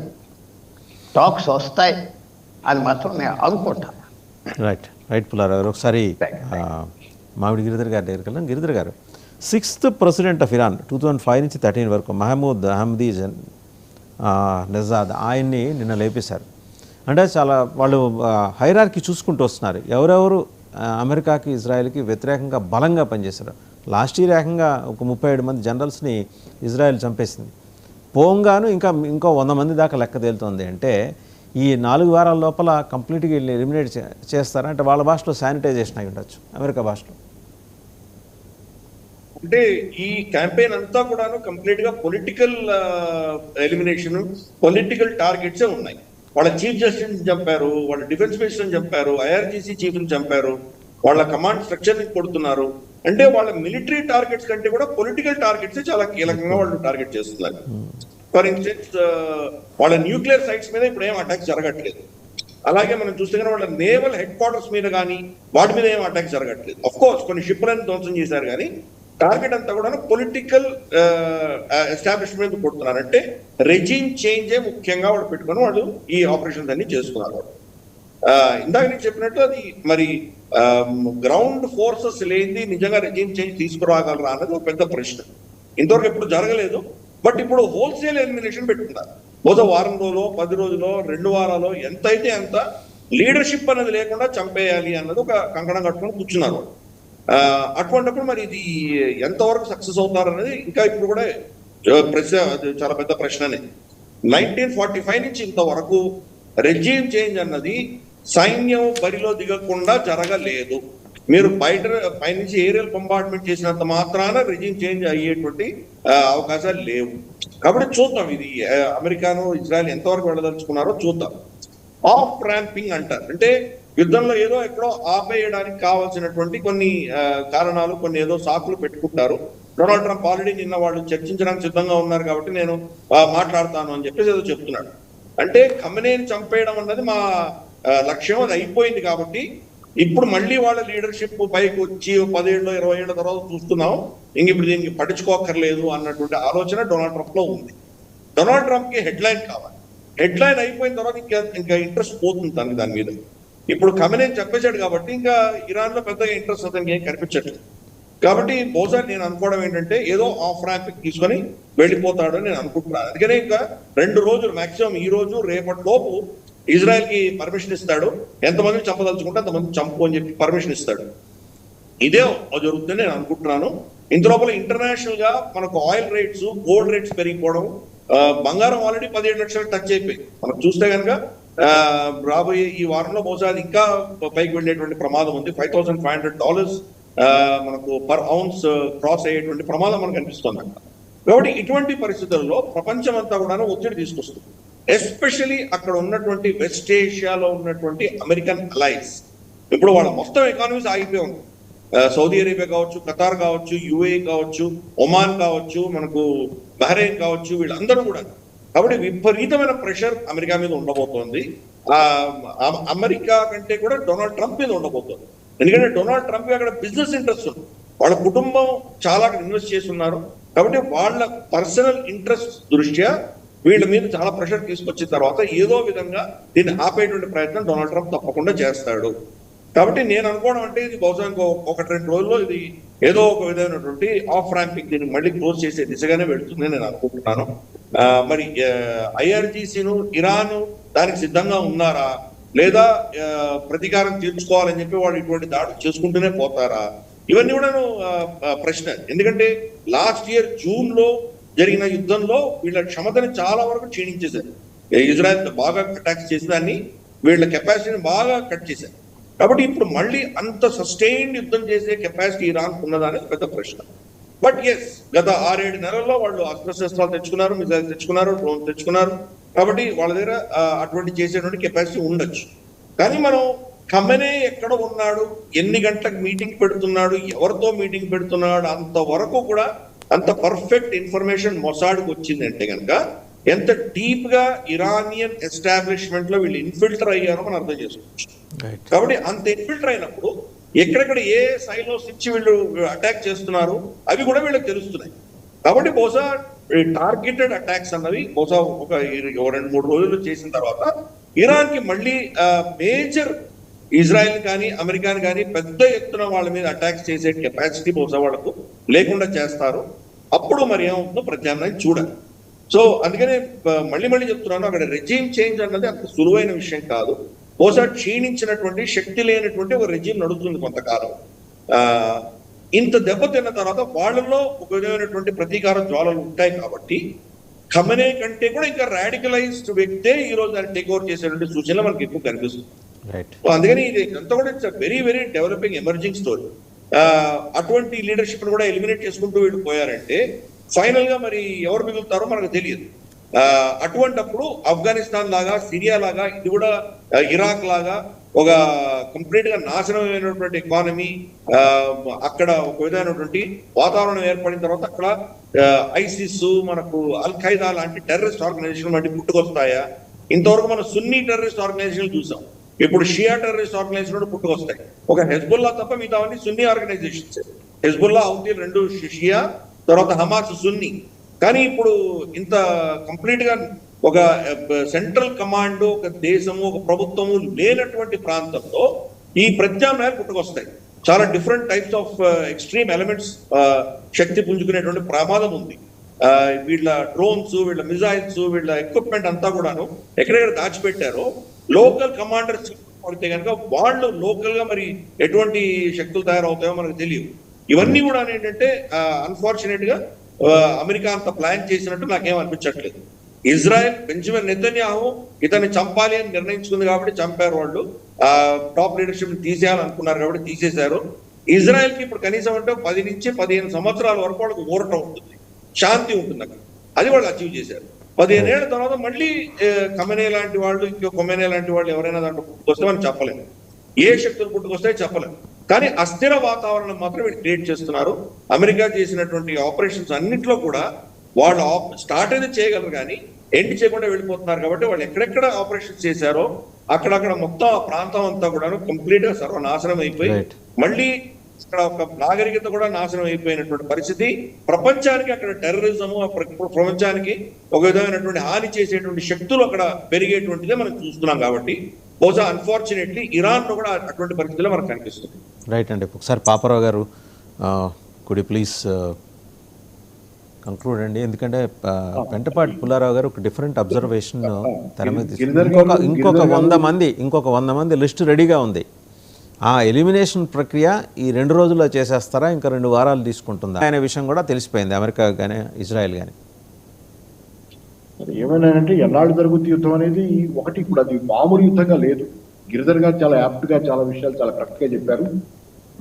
టాక్స్ వస్తాయి అని మాత్రం నేను అనుకుంటాను. రైట్ పుల్లారావు గారు, ఒకసారి మామిడి గిరిధర్ గారి దగ్గరికి వెళ్ళాం. గిరిధర్ గారు, 6th ప్రెసిడెంట్ ఆఫ్ ఇరాన్ 2005 నుంచి 13 వరకు మహమూద్ అహ్మదీ నెజాద్, ఆయన్ని నిన్న లేపేశారు. అంటే చాలా వాళ్ళు హైరార్కీ చూసుకుంటూ వస్తున్నారు. ఎవరెవరు అమెరికాకి, ఇజ్రాయెల్కి వ్యతిరేకంగా బలంగా పనిచేశారు. లాస్ట్ ఇయర్ ఏకంగా ఒక 37 మంది జనరల్స్ని ఇజ్రాయెల్ చంపేసింది. పోంగాను ఇంకో 100 మంది దాకా లెక్క తేలుతోంది. అంటే ఈ 4 వారాల లోపల కంప్లీట్గా వీళ్ళని ఎలిమినేట్ చేస్తారా? అంటే వాళ్ళ భాషలో శానిటైజేషన్ అయి ఉండొచ్చు, అమెరికా భాషలో. అంటే ఈ క్యాంపెయిన్ అంతా కూడా కంప్లీట్ గా పొలిటికల్ ఎలిమినేషన్, పొలిటికల్ టార్గెట్సే ఉన్నాయి. వాళ్ళ చీఫ్ జస్టిస్ చంపారు, వాళ్ళ డిఫెన్స్ మినిస్టర్ చంపారు, ఐఆర్జీసీ చీఫ్ ని చంపారు, వాళ్ళ కమాండ్ స్ట్రక్చర్ ని కొడుతున్నారు. అంటే వాళ్ళ మిలిటరీ టార్గెట్స్ కంటే కూడా పొలిటికల్ టార్గెట్స్ చాలా కీలకంగా వాళ్ళు టార్గెట్ చేస్తున్నారు. ఫర్ ఇన్స్టెన్స్ వాళ్ళ న్యూక్లియర్ సైట్స్ మీద ఇప్పుడు ఏం అటాక్ జరగట్లేదు. అలాగే మనం చూస్తే కానీ వాళ్ళ నేవల్ హెడ్ క్వార్టర్స్ మీద కానీ వాటి మీద ఏం అటాక్ జరగట్లేదు. అఫ్ కోర్స్ కొన్ని షిప్లను ధ్వంసం చేశారు, కానీ టార్గెట్ అంతా కూడా పొలిటికల్ ఎస్టాబ్లిష్మెంట్ కొడుతున్నారు. అంటే రెజిమ్ చేంజే ముఖ్యంగా వాళ్ళు పెట్టుకుని వాళ్ళు ఈ ఆపరేషన్స్ అన్ని చేసుకున్నారు. ఇందాక నేను చెప్పినట్టు అది మరి గ్రౌండ్ ఫోర్సెస్ లేని నిజంగా రెజిమ్ చేంజ్ తీసుకురాగలరా అన్నది ఒక పెద్ద ప్రశ్న. ఇంతవరకు ఎప్పుడు జరగలేదు. బట్ ఇప్పుడు హోల్సేల్ ఎలిమినేషన్ పెట్టుకున్నారు. బహుశా వారం రోజులో, 10 రోజులో, 2 వారాలో ఎంత అయితే అంత లీడర్షిప్ అనేది లేకుండా చంపేయాలి అన్నది ఒక కంకణం కట్టుకొని కూర్చున్నారు. అటువంటిప్పుడు మరి ఇది ఎంతవరకు సక్సెస్ అవుతారు అనేది ఇంకా ఇప్పుడు కూడా చాలా పెద్ద ప్రశ్ననే. 1945 నుంచి ఇంతవరకు రెజీమ్ చేంజ్ అన్నది సైన్యం బరిలో దిగకుండా జరగలేదు. మీరు పైనుంచి ఏరియల్ కంపార్ట్మెంట్ చేసినంత మాత్రాన రెజీమ్ చేంజ్ అయ్యేటువంటి అవకాశాలు లేవు. కాబట్టి చూద్దాం ఇది అమెరికాను, ఇజ్రాయెల్ ఎంతవరకు వెళ్ళదలుచుకున్నారో చూద్దాం. ఆఫ్ ర్యాంపింగ్ అంటారు, అంటే యుద్ధంలో ఏదో ఎక్కడో ఆపేయడానికి కావాల్సినటువంటి కొన్ని కారణాలు, కొన్ని ఏదో సాకులు పెట్టుకుంటారు. డొనాల్డ్ ట్రంప్ ఆల్రెడీ నిన్న వాళ్ళు చర్చించడానికి సిద్ధంగా ఉన్నారు కాబట్టి నేను మాట్లాడతాను అని చెప్పేసి ఏదో చెప్తున్నాడు. అంటే ఖమేనీని చంపేయడం అన్నది మా లక్ష్యం, అది అయిపోయింది. కాబట్టి ఇప్పుడు మళ్ళీ వాళ్ళ లీడర్షిప్ పైకి వచ్చి 10 ఏళ్ళు 20 ఏళ్ల తర్వాత చూస్తున్నాం, ఇప్పుడు దీనికి పట్టించుకోక్కర్లేదు అన్నటువంటి ఆలోచన డొనాల్డ్ ట్రంప్ లో ఉంది. డొనాల్డ్ ట్రంప్ కి హెడ్ లైన్ కావాలి. హెడ్ లైన్ అయిపోయిన తర్వాత ఇంకా ఇంట్రెస్ట్ పోతుంది దాని మీద. ఇప్పుడు ఖమేనీ చెప్పేశాడు కాబట్టి ఇంకా ఇరాన్ లో పెద్దగా ఇంట్రెస్ట్ అతనికి ఏం కనిపించట్లేదు. కాబట్టి బహుశా నేను అనుకోవడం ఏంటంటే ఏదో ఆఫ్ ర్యాంప్ తీసుకొని వెళ్ళిపోతాడు అని నేను అనుకుంటున్నాను. అందుకనే ఇంకా 2 రోజులు మాక్సిమం ఈ రోజు రేపటి లోపు ఇజ్రాయెల్ కి పర్మిషన్ ఇస్తాడు. ఎంతమందిని చంపదలుచుకుంటే అంతమంది చంపు అని చెప్పి పర్మిషన్ ఇస్తాడు. ఇదే జరుగుతుందని నేను అనుకుంటున్నాను. ఇంతలోపల ఇంటర్నేషనల్ గా మనకు ఆయిల్ రేట్స్, గోల్డ్ రేట్స్ పెరిగిపోవడం, బంగారం ఆల్రెడీ 17 లక్షలకు టచ్ అయిపోయింది. మనం చూస్తే కనుక రాబోయే ఈ వారంలో బహుశా అది ఇంకా పైకి వెళ్ళేటువంటి ప్రమాదం ఉంది. $5,500 మనకు పర్ ఔన్స్ క్రాస్ అయ్యేటువంటి ప్రమాదం మనకు కనిపిస్తుంది. కాబట్టి ఇటువంటి పరిస్థితుల్లో ప్రపంచం అంతా కూడా ఒత్తిడి తీసుకొస్తుంది. ఎస్పెషలీ అక్కడ ఉన్నటువంటి వెస్ట్ ఏషియాలో ఉన్నటువంటి అమెరికన్ అలైస్, ఇప్పుడు వాళ్ళ మొత్తం ఎకానమీస్ ఆగిపోయి ఉంది. సౌదీ అరేబియా కావచ్చు, ఖతార్ కావచ్చు, యుఏఈ కావచ్చు, ఒమాన్ కావచ్చు, మనకు బహ్రెయిన్ కావచ్చు, వీళ్ళందరూ కూడా. కాబట్టి విపరీతమైన ప్రెషర్ అమెరికా మీద ఉండబోతోంది. అమెరికా కంటే కూడా డొనాల్డ్ ట్రంప్ మీద ఉండబోతోంది. ఎందుకంటే డొనాల్డ్ ట్రంప్ అక్కడ బిజినెస్ ఇంట్రెస్ట్ ఉంది, వాళ్ళ కుటుంబం చాలా ఇన్వెస్ట్ చేస్తున్నారు. కాబట్టి వాళ్ళ పర్సనల్ ఇంట్రెస్ట్ దృష్ట్యా వీళ్ళ మీద చాలా ప్రెషర్ తీసుకొచ్చిన తర్వాత ఏదో విధంగా దీన్ని ఆపేటువంటి ప్రయత్నం డొనాల్డ్ ట్రంప్ తప్పకుండా చేస్తాడు. కాబట్టి నేను అనుకోవడం అంటే ఇది బహుశా ఇంకో 1-2 రోజుల్లో ఇది ఏదో ఒక విధమైనటువంటి ఆఫ్ ర్యాంపింగ్ దీన్ని మళ్ళీ క్లోజ్ చేసే దిశగానే వెళుతుంది నేను అనుకుంటున్నాను. మరి ఐఆర్జీసీను ఇరాన్ దానికి సిద్ధంగా ఉన్నారా, లేదా ప్రతీకారం తీర్చుకోవాలని చెప్పి వాళ్ళు ఇటువంటి దాడులు చేసుకుంటూనే పోతారా, ఇవన్నీ కూడా ప్రశ్న. ఎందుకంటే లాస్ట్ ఇయర్ జూన్ లో జరిగిన యుద్ధంలో వీళ్ళ క్షమతని చాలా వరకు క్షీణించేశారు. ఇజ్రాయెల్ బాగా అటాక్స్ చేసేదాన్ని, వీళ్ళ కెపాసిటీని బాగా కట్ చేశారు. కాబట్టి ఇప్పుడు మళ్ళీ అంత సస్టైన్డ్ యుద్ధం చేసే కెపాసిటీ ఇరాన్ ఉన్నదా అనేది పెద్ద ప్రశ్న. బట్ ఎస్, గత 6-7 నెలల్లో వాళ్ళు అస్త్రశస్త్రాలు తెచ్చుకున్నారు, మిసైల్ తెచ్చుకున్నారు, డ్రోన్ తెచ్చుకున్నారు. కాబట్టి వాళ్ళ దగ్గర అటువంటి చేసేటువంటి కెపాసిటీ ఉండొచ్చు. కానీ మనం ఖమెనీ ఎక్కడ ఉన్నాడు, ఎన్ని గంటలకు మీటింగ్ పెడుతున్నాడు, ఎవరితో మీటింగ్ పెడుతున్నాడు, అంతవరకు కూడా అంత పర్ఫెక్ట్ ఇన్ఫర్మేషన్ మొసాడ్కి వచ్చిందంటే కనుక ఎంత డీప్ గా ఇరానియన్ ఎస్టాబ్లిష్మెంట్ లో వీళ్ళు ఇన్ఫిల్టర్ అయ్యారో మనం అర్థం చేసుకోవచ్చు. కాబట్టి అంత ఇన్ఫిల్టర్ అయినప్పుడు ఎక్కడెక్కడ ఏ సైలోస్ ఇచ్చి వీళ్ళు అటాక్ చేస్తున్నారు అవి కూడా వీళ్ళకి తెలుస్తున్నాయి. కాబట్టి బహుశా టార్గెటెడ్ అటాక్స్ అన్నవి బహుశా ఒక 2-3 రోజులు చేసిన తర్వాత ఇరాన్ కి మళ్ళీ మేజర్ ఇజ్రాయెల్ కానీ అమెరికాని కానీ పెద్ద ఎత్తున వాళ్ళ మీద అటాక్స్ చేసే కెపాసిటీ బహుశా వాళ్ళకు లేకుండా చేస్తారు. అప్పుడు మరి ఏమవుతుందో ప్రత్యామ్నాయం చూడాలి. సో అందుకనే మళ్ళీ చెప్తున్నాను, అక్కడ రెజీమ్ చేంజ్ అన్నది అంత సులువైన విషయం కాదు. బహుశా క్షీణించినటువంటి శక్తి లేనటువంటి ఒక రెజీమ్ నడుస్తుంది కొంతకాలం. ఇంత దెబ్బతిన్న తర్వాత వాళ్ళలో ఒక విధమైనటువంటి ప్రతీకార జ్వాలలు ఉంటాయి. కాబట్టి ఖమెనీ కంటే కూడా ఇంకా రాడికలైజ్డ్ వ్యక్తే ఈ రోజు దాన్ని టేక్ ఓవర్ చేసేటువంటి సూచనలు మనకి ఎక్కువ కనిపిస్తుంది. అందుకని ఇది అంతా కూడా it's very very developing emerging story. అటువంటి లీడర్షిప్ కూడా ఎలిమినేట్ చేసుకుంటూ వీళ్ళు పోయారంటే ఫైనల్ గా మరి ఎవరు మిగులుతారో మనకు తెలియదు. అటువంటప్పుడు ఆఫ్ఘనిస్తాన్ లాగా, సిరియా లాగా, ఇది కూడా ఇరాక్ లాగా ఒక కంప్లీట్ గా నాశనమైనటువంటి ఎకానమీ, అక్కడ ఒక విధమైనటువంటి వాతావరణం ఏర్పడిన తర్వాత అక్కడ ఐసిస్, మనకు అల్ ఖైదా లాంటి టెర్రరిస్ట్ ఆర్గనైజేషన్ వంటి పుట్టుకొస్తాయా? ఇంతవరకు మనం సున్నీ టెర్రరిస్ట్ ఆర్గనైజేషన్ చూసాం, ఇప్పుడు షియా టెర్రరిస్ట్ ఆర్గనైజేషన్ పుట్టుకొస్తాయి. ఒక హెజ్బుల్లా తప్ప మిగతావన్నీ సున్నీ ఆర్గనైజేషన్స్. హెజ్బుల్లా, హౌతీ రెండు షియా, తర్వాత హమాస్ సున్నీ. కానీ ఇప్పుడు ఇంత కంప్లీట్ గా ఒక సెంట్రల్ కమాండ్, ఒక దేశము, ఒక ప్రభుత్వము లేనటువంటి ప్రాంతంలో ఈ ప్రత్యామ్నాయాలు పుట్టుకొస్తాయి. చాలా different types of extreme elements శక్తి పుంజుకునేటువంటి ప్రమాదం ఉంది. వీళ్ళ డ్రోన్స్, వీళ్ళ మిజైల్స్, వీళ్ళ ఎక్విప్మెంట్ అంతా కూడాను ఎక్కడెక్కడ దాచిపెట్టారో లోకల్ కమాండర్స్ పడితే కనుక వాళ్ళు లోకల్ గా మరి ఎటువంటి శక్తులు తయారవుతాయో మనకు తెలియదు. ఇవన్నీ కూడా ఏంటంటే అన్ఫార్చునేట్ గా అమెరికా అంత ప్లాన్ చేసినట్టు నాకేం అనిపించట్లేదు. ఇజ్రాయెల్ బెంజమిన్ నెతన్యాహు ఇతన్ని చంపాలి అని నిర్ణయించుకుంది కాబట్టి చంపారు. వాళ్ళు టాప్ లీడర్షిప్ తీసేయాలనుకున్నారు కాబట్టి తీసేశారు. ఇజ్రాయెల్ కి ఇప్పుడు కనీసం అంటే 10 నుంచి 15 సంవత్సరాల వరకు వాళ్ళకి ఊరటం ఉంటుంది, శాంతి ఉంటుంది అక్కడ. అది వాళ్ళు అచీవ్ చేశారు. 15 ఏళ్ల తర్వాత మళ్ళీ ఖమెనీ లాంటి వాళ్ళు, ఇంకో ఖొమెనీ లాంటి వాళ్ళు ఎవరైనా దాంట్లో పుట్టుకొస్తే మనం చెప్పలేము, ఏ శక్తులు పుట్టుకొస్తాయో చెప్పలేము. కానీ అస్థిర వాతావరణం మాత్రం వీళ్ళు క్రియేట్ చేస్తున్నారు. అమెరికా చేసినటువంటి ఆపరేషన్స్ అన్నింటిలో కూడా వాళ్ళు స్టార్ట్ అయితే చేయగలరు కానీ ఎండ్ చేయకుండా వెళ్ళిపోతున్నారు. కాబట్టి వాళ్ళు ఎక్కడెక్కడ ఆపరేషన్స్ చేశారో అక్కడక్కడ మొత్తం ఆ ప్రాంతం అంతా కూడా కంప్లీట్ గా సర్వనాశనం అయిపోయి మళ్ళీ ఇక్కడ ఒక నాగరికత కూడా నాశనం అయిపోయినటువంటి పరిస్థితి. ప్రపంచానికి అక్కడ టెర్రరిజము, ప్రపంచానికి ఒక విధమైనటువంటి హాని చేసేటువంటి శక్తులు అక్కడ పెరిగేటువంటిదే మనం చూస్తున్నాం. కాబట్టి బహుశా అన్ఫార్చునేట్లీ ఇరాన్ లో కూడా అటువంటి పరిస్థితుల్లో మనకు కనిపిస్తుంది. రైట్ అండి. ఒకసారి పాపారావు గారు కుడి ప్లీజ్ కంక్లూడ్ అండి. ఎందుకంటే పెంటపాటి పుల్లారావు గారు ఒక డిఫరెంట్ అబ్జర్వేషన్ తెర మీద ఇంకొక 100 మంది లిస్ట్ రెడీగా ఉంది. ఆ ఎలిమినేషన్ ప్రక్రియ ఈ 2 రోజుల్లో చేసేస్తారా, ఇంకా 2 వారాలు తీసుకుంటుందా అనే విషయం కూడా తెలిసిపోయింది అమెరికా కానీ ఇజ్రాయెల్ కానీ. ఏమైనానంటే ఎన్నాళ్ళు జరుగుతుంది యుద్ధం అనేది ఒకటి. ఇప్పుడు అది మామూలు యుద్ధంగా లేదు. గిరిధర్ గారు చాలా యాప్ట్ గా చాలా విషయాలు చాలా కరెక్ట్ గా చెప్పారు.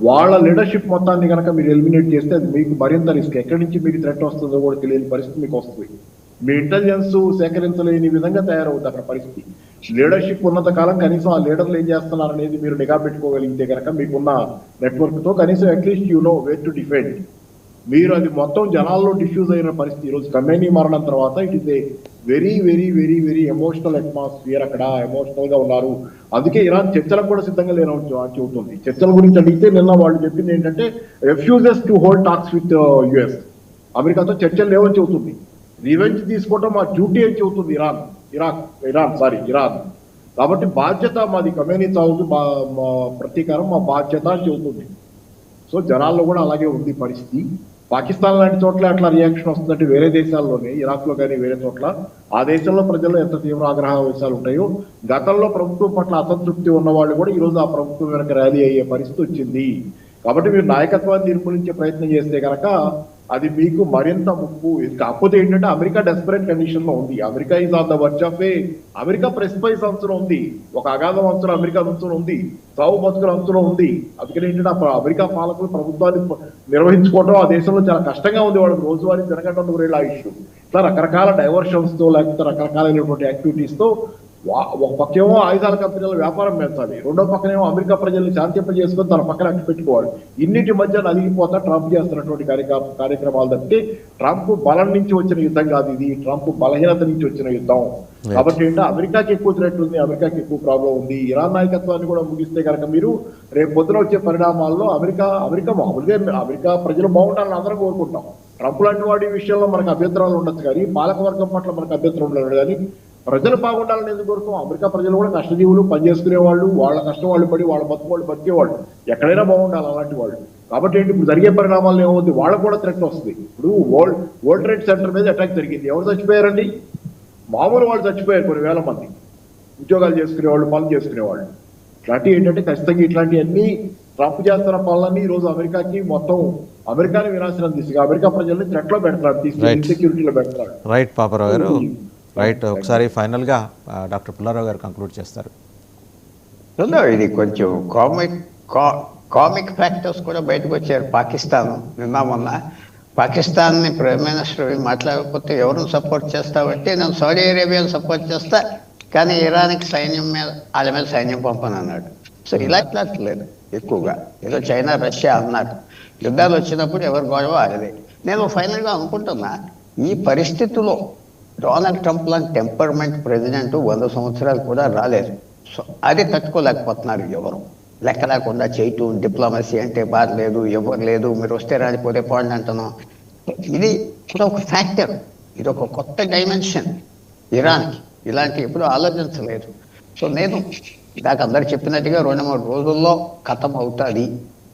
వాళ్ళ లీడర్షిప్ మొత్తాన్ని కనుక మీరు ఎలిమినేట్ చేస్తే అది మీకు మరింత రిస్క్. ఎక్కడి నుంచి మీకు థ్రెట్ వస్తుందో కూడా తెలియని పరిస్థితి మీకు వస్తుంది. మీ ఇంటెలిజెన్స్ సేకరించలేని విధంగా తయారవుతుంది అక్కడ పరిస్థితి. లీడర్షిప్ ఉన్నంత కాలం కనీసం ఆ లీడర్లు ఏం చేస్తున్నారు అనేది మీరు నిఘా పెట్టుకోగలిగితే కనుక మీకున్న నెట్వర్క్ తో కనీసం at least you know where to defend. మీరు అది మొత్తం జనాల్లో డిఫ్యూజ్ అయిన పరిస్థితి. ఈరోజు ఖమేనీ మరణం తర్వాత it is a very very very very emotional atmosphere. అక్కడ ఎమోషనల్ గా ఉన్నారు. అందుకే ఇరాన్ చర్చలకు కూడా సిద్ధంగా లేని చెబుతుంది. చర్చల గురించి అడిగితే నిన్న వాళ్ళు చెప్పింది ఏంటంటే refuses to hold talks with US. అమెరికాతో చర్చలు లేవని చెబుతుంది. రివెంజ్ తీసుకోవడం మా డ్యూటీ అని చెబుతుంది ఇరాన్. కాబట్టి బాధ్యత మాది, ఖమేనీ చావుకి ప్రతీకారం మా బాధ్యత అని చెబుతుంది. సో జనాల్లో కూడా అలాగే ఉంది పరిస్థితి. పాకిస్తాన్ లాంటి చోట్ల అట్లా రియాక్షన్ వస్తుందంటే వేరే దేశాల్లోనే, ఇరాక్ లో కానీ వేరే చోట్ల ఆ దేశంలో ప్రజల్లో ఎంత తీవ్ర ఆగ్రహావేశాలు ఉంటాయో, గతంలో ప్రభుత్వం పట్ల అసంతృప్తి ఉన్న వాళ్ళు కూడా ఈ రోజు ఆ ప్రభుత్వం వెనక ర్యాలీ అయ్యే పరిస్థితి వచ్చింది. కాబట్టి మీరు నాయకత్వాన్ని నిర్మూలించే ప్రయత్నం చేస్తే కనుక అది మీకు మరింత ముప్పు. కాకపోతే ఏంటంటే అమెరికా డెస్పరేట్ కండిషన్ లో ఉంది. America is on the verge of a America precipice అంచులో ఉంది. ఒక అగాధం అంచులో అమెరికా అంచులో ఉంది. సావు బతుకుల అంచులో ఉంది. అందుకని ఏంటంటే అమెరికా పాలకులు ప్రభుత్వాన్ని నిర్వహించుకోవడం ఆ దేశంలో చాలా కష్టంగా ఉంది. వాళ్ళకి రోజువారీ తిరగడం 100 ఆయుష్. ఇట్లా రకరకాల డైవర్షన్స్ తో లేకపోతే రకరకాలైనటువంటి యాక్టివిటీస్ తో ఒక పక్కేమో ఆయుధాల కంపెనీల వ్యాపారం పెంచాలి, రెండో పక్కనేమో అమెరికా ప్రజల్ని శాంతింపజేసుకొని తన పక్కన అట్టు పెట్టుకోవాలి. ఇన్నిటి మధ్య నలిగిపోతా ట్రంప్ చేస్తున్నటువంటి కార్యక్రమాలు తప్పితే ట్రంప్ బలం నుంచి వచ్చిన యుద్ధం కాదు ఇది. ట్రంప్ బలహీనత నుంచి వచ్చిన యుద్ధం. కాబట్టి ఏంటంటే అమెరికాకి ఎక్కువ థ్రెట్ ఉంది, అమెరికాకి ఎక్కువ ప్రాబ్లం ఉంది. ఇరాన్ నాయకత్వాన్ని కూడా ముగిస్తే కనుక మీరు రేపు పొద్దున వచ్చే పరిణామాల్లో అమెరికా మామూలుగా అమెరికా ప్రజలు బాగుండాలని అందరం కోరుకుంటాం. ట్రంప్ లాంటి వాడి విషయంలో మనకు అభ్యంతరాలు ఉండొచ్చు కానీ, పాలకవర్గం పట్ల మనకు అభ్యంతరం ఉండదు కానీ ప్రజలు బాగుండాలని ఎందుకు కోరుకోం? అమెరికా ప్రజలు కూడా కష్టజీవులు, పనిచేసుకునే వాళ్ళు, వాళ్ళ కష్టం వాళ్ళు పడి వాళ్ళ బతుకు బతికేవాళ్ళు, ఎక్కడైనా బాగుండాలి అలాంటి వాళ్ళు. కాబట్టి ఏంటి ఇప్పుడు జరిగే పరిణామాలు ఏమవుతుంది, వాళ్ళకు కూడా థ్రెట్ వస్తుంది. ఇప్పుడు వరల్డ్ ట్రేడ్ సెంటర్ మీద అటాక్ జరిగింది. ఎవరు చచ్చిపోయారండి? మామూలు వాళ్ళు చచ్చిపోయారు, కొన్ని వేల మంది ఉద్యోగాలు చేసుకునేవాళ్ళు, పనులు చేసుకునేవాళ్ళు. ఇట్లాంటివి ఏంటంటే ఖచ్చితంగా ఇట్లాంటివన్నీ ట్రంప్ చేస్తున్న పనులన్నీ ఈ రోజు అమెరికాకి మొత్తం అమెరికాని వినాశనం దిశగా అమెరికా ప్రజల్ని థ్రెట్ లో పెడతారు, తీసుకుని ఇన్సెక్యూరిటీలో పెడతారు. రైట్ పాపారావు గారు, రైట్. ఒకసారి ఫైనల్గా డాక్టర్ పుల్లారావు గారు కంక్లూడ్ చేస్తారు. ఇది కొంచెం కామిక్ ఫ్యాక్టర్స్ కూడా బయటకు వచ్చారు. పాకిస్తాన్ నిన్న మొన్న పాకిస్తాన్ని ప్రైమ్ మినిస్టర్ మాట్లాడకపోతే ఎవరిని సపోర్ట్ చేస్తావంటే నేను సౌదీ అరేబియాను సపోర్ట్ చేస్తా, కానీ ఇరాన్కి సైన్యం మీద వాళ్ళ మీద సైన్యం పంపను అన్నాడు. సో ఇలాట్లేదు ఎక్కువగా. ఏదో చైనా రష్యా అన్నారు. యుద్ధాలు వచ్చినప్పుడు ఎవరి గొడవ ఆడదే. నేను ఫైనల్గా అనుకుంటున్నా ఈ పరిస్థితిలో డొనాల్డ్ ట్రంప్ లాంటి టెంపర్మెంట్ ప్రెసిడెంట్ 100 సంవత్సరాలు కూడా రాలేదు. సో అది తట్టుకోలేకపోతున్నారు ఎవరు. లెక్క లేకుండా చేయటం, డిప్లొమసీ అంటే బాధ లేదు, ఎవరు లేదు, మీరు వస్తే రానిపోతే పోండి అంటున్నాం. ఇది కూడా ఒక ఫ్యాక్టర్. ఇది ఒక కొత్త డైమెన్షన్ ఇరాన్కి. ఇలాంటి ఎప్పుడు ఆలోచించలేదు. సో నేను ఇందాక అందరు చెప్పినట్టుగా 2-3 రోజుల్లో ఖతం అవుతుంది.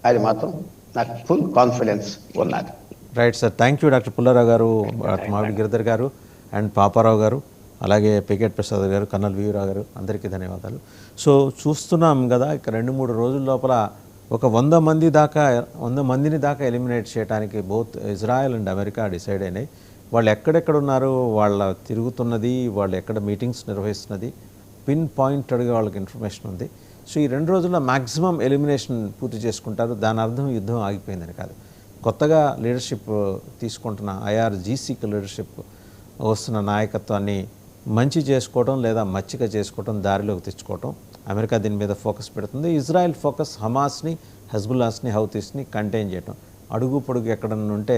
అది మాత్రం నాకు ఫుల్ కాన్ఫిడెన్స్ ఉన్నది. Right sir, thank you doctor Pullarao గారు, మామిడి గిరిధర్ గారు అండ్ పాపారావు గారు, అలాగే పికెట్ ప్రసాద్ గారు, కన్నల్ వీరావు గారు, అందరికీ ధన్యవాదాలు. సో చూస్తున్నాం కదా, ఇక 2-3 రోజుల లోపల ఒక 100 మందిని దాకా ఎలిమినేట్ చేయడానికి both Israel and America decide అయినాయి. వాళ్ళు ఎక్కడెక్కడ ఉన్నారు, వాళ్ళ తిరుగుతున్నది, వాళ్ళు ఎక్కడ మీటింగ్స్ నిర్వహిస్తున్నది పిన్ పాయింటెడ్గా వాళ్ళకి ఇన్ఫర్మేషన్ ఉంది. సో ఈ 2 రోజుల్లో మ్యాక్సిమం ఎలిమినేషన్ పూర్తి చేసుకుంటారు. దాని అర్థం యుద్ధం ఆగిపోయిందని కాదు. కొత్తగా లీడర్షిప్ తీసుకుంటున్న IRGCకి లీడర్షిప్ వస్తున్న నాయకత్వాన్ని మంచి చేసుకోవడం లేదా మచ్చిక చేసుకోవడం, దారిలోకి తెచ్చుకోవడం, అమెరికా దీని మీద ఫోకస్ పెడుతుంది. ఇజ్రాయెల్ ఫోకస్ హమాస్ని, హెజ్బుల్లాస్ని, హౌతీస్ని కంటైన్ చేయడం. అడుగు పొడుగు ఎక్కడన్నా ఉంటే